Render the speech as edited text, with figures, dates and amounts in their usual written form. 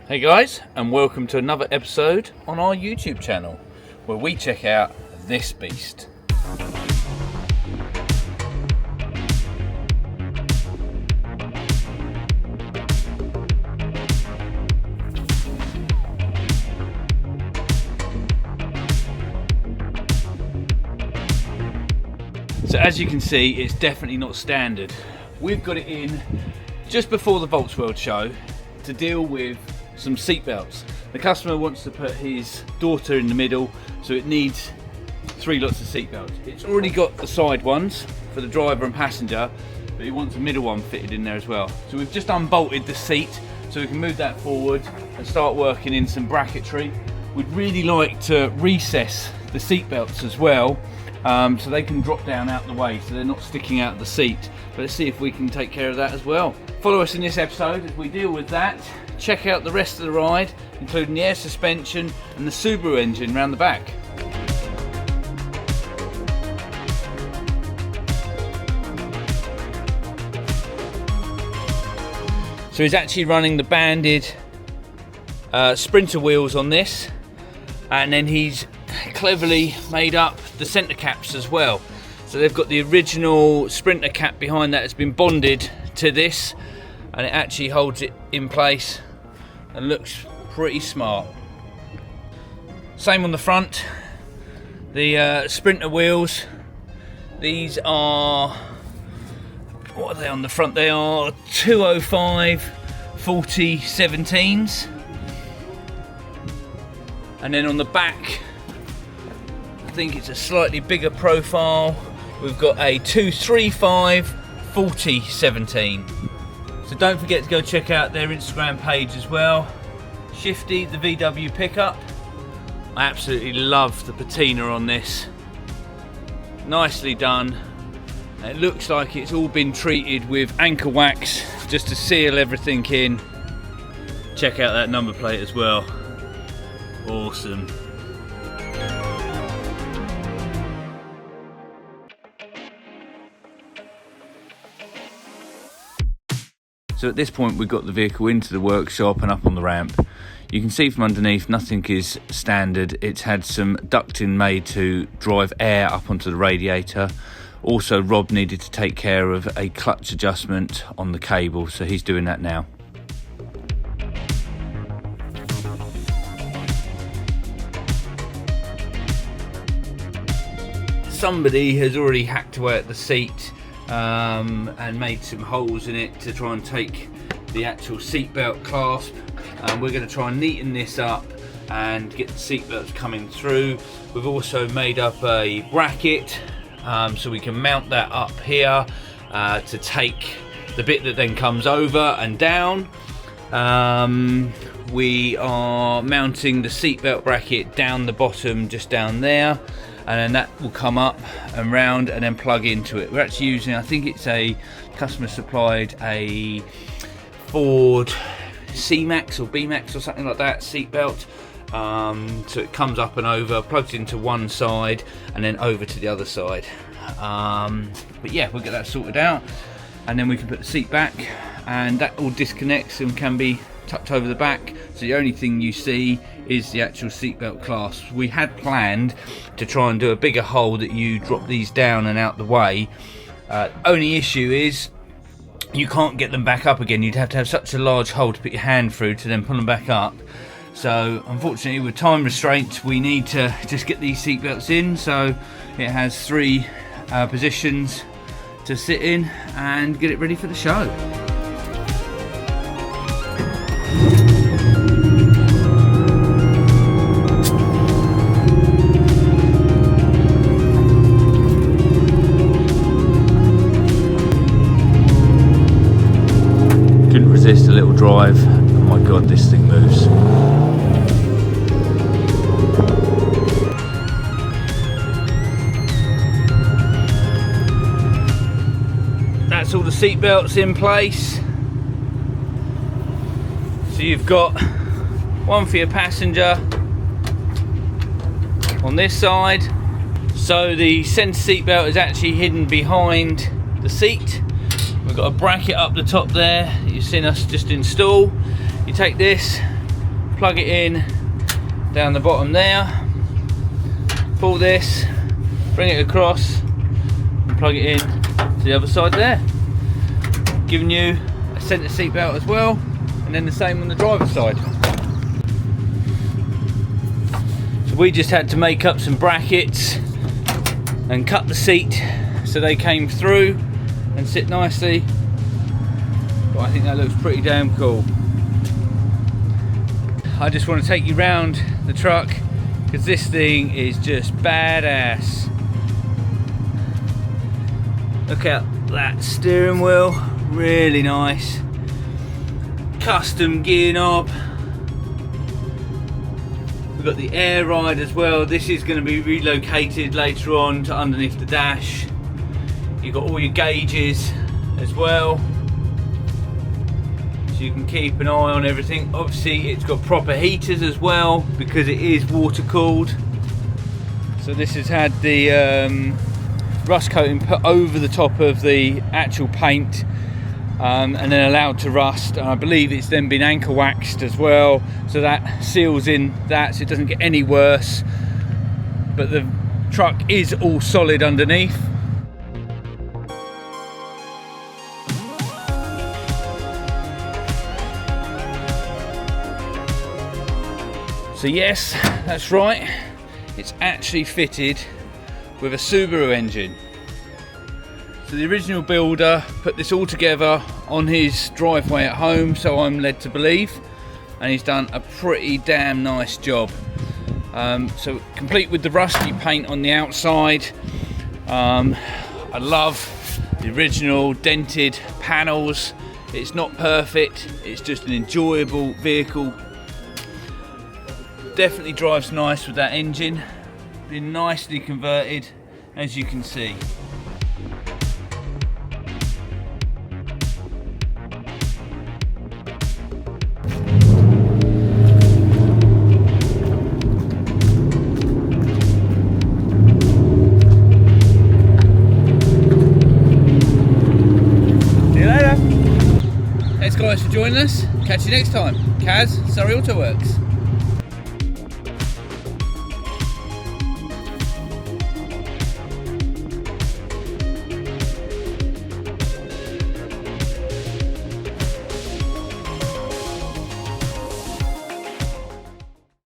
Hey guys, and welcome to another episode on our YouTube channel where we check out this beast. So as you can see, it's definitely not standard. We've got it in just before the Volkswagen show to deal with some seat belts. The customer wants to put his daughter in the middle, so it needs 3 lots of seat belts. It's already got the side ones for the driver and passenger, but he wants a middle one fitted in there as well. So we've just unbolted the seat so we can move that forward and start working in some bracketry. We'd really like to recess the seat belts as well, so they can drop down out the way so they're not sticking out the seat. But let's see if we can take care of that as well. Follow us in this episode as we deal with that. Check out the rest of the ride, including the air suspension and the Subaru engine round the back. So he's actually running the banded Sprinter wheels on this, and then he's cleverly made up the centre caps as well. So they've got the original Sprinter cap behind that has been bonded to this, and it actually holds it in place and looks pretty smart. Same on the front. The Sprinter wheels, these are, what are they on the front? They are 205 40 17s. And then on the back, I think it's a slightly bigger profile. We've got a 235 40 17. So don't forget to go check out their Instagram page as well. Shifty, the VW pickup. I absolutely love the patina on this. Nicely done. It looks like it's all been treated with anchor wax just to seal everything in. Check out that number plate as well. Awesome. So at this point we've got the vehicle into the workshop and up on the ramp. You can see from underneath nothing is standard. It's had some ducting made to drive air up onto the radiator. Also, Rob needed to take care of a clutch adjustment on the cable, so he's doing that now. Somebody has already hacked away at the seat and made some holes in it to try and take the actual seatbelt clasp. We're going to try and neaten this up and get the seatbelts coming through. We've also made up a bracket so we can mount that up here to take the bit that then comes over and down. We are mounting the seatbelt bracket down the bottom, just down there, and then that will come up and round and then plug into it. We're actually using, I think it's a customer supplied a Ford C-Max or B-Max or something like that seatbelt. So it comes up and over, plugs into one side and then over to the other side. But yeah, we'll get that sorted out and then we can put the seat back, and that all disconnects and can be tucked over the back. So the only thing you see is the actual seatbelt clasp. We had planned to try and do a bigger hole that you drop these down and out the way. Only issue is you can't get them back up again. You'd have to have such a large hole to put your hand through to then pull them back up. So unfortunately, with time restraints, we need to just get these seatbelts in. So it has 3 positions to sit in and get it ready for the show. Couldn't resist a little drive. Oh my god, this thing moves. That's all the seat belts in place. So you've got one for your passenger on this side. So the centre seat belt is actually hidden behind the seat. We've got a bracket up the top there that you've seen us just install. You take this, plug it in down the bottom there, pull this, bring it across and plug it in to the other side there, giving you a centre seat belt as well, and then the same on the driver's side. So we just had to make up some brackets and cut the seat so they came through and sit nicely, but I think that looks pretty damn cool. I just want to take you round the truck because this thing is just badass. Look at that steering wheel, really nice. Custom gear knob. We've got the air ride as well. This is going to be relocated later on to underneath the dash. You've got all your gauges as well, so you can keep an eye on everything. Obviously it's got proper heaters as well because it is water cooled. So this has had the rust coating put over the top of the actual paint, and then allowed to rust. I believe it's then been anchor waxed as well, so that seals in that so it doesn't get any worse. But the truck is all solid underneath. So yes, that's right, it's actually fitted with a Subaru engine. So the original builder put this all together on his driveway at home, so I'm led to believe, and he's done a pretty damn nice job. So complete with the rusty paint on the outside. I love the original dented panels. It's not perfect, it's just an enjoyable vehicle. Definitely drives nice with that engine, been nicely converted as you can see. See you later. Thanks guys for joining us. Catch you next time. Kaz, Surrey Auto Works.